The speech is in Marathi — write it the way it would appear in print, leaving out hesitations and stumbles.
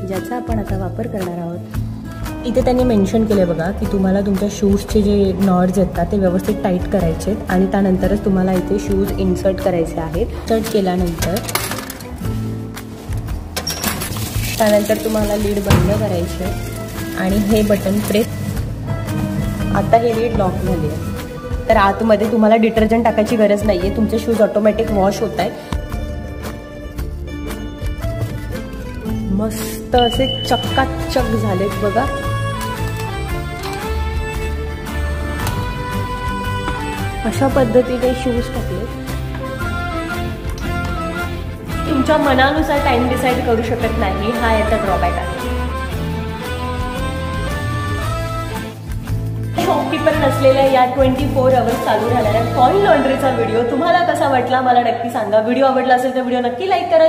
ज्याचा आपण आता वापर करणार आहोत. इथे त्यांनी मेन्शन केले बघा की तुम्हाला तुमच्या शूजचे जे नॉट्स येतात ते व्यवस्थित टाईट करायचे आहेत आणि त्यानंतरच तुम्हाला इथे शूज इन्सर्ट करायचे आहेत. इन्सर्ट केल्यानंतर त्यानंतर तुम्हाला लीड बंद करायचे आणि हे बटन प्रेस. आता हे लीड लॉक झाली आहे, तर आतमध्ये तुम्हाला डिटर्जंट टाकायची गरज नाही आहे. तुमचे शूज ऑटोमॅटिक वॉश होत आहेत. मस्त असे चक्काचक झालेत बघा. अशा पद्धतीने शूज टाकले. तुमच्या मनानुसार टाइम डिसाईड करू शकत नाही, हा याचा ड्रॉबॅक आहे. शॉपकीपर नसलेल्या या 24 आवर्स चालू राहणाऱ्या कॉइन लॉन्ड्रीचा व्हिडिओ तुम्हाला कसा वाटला मला नक्की सांगा. व्हिडिओ आवडला असेल तर व्हिडिओ नक्की लाईक करा.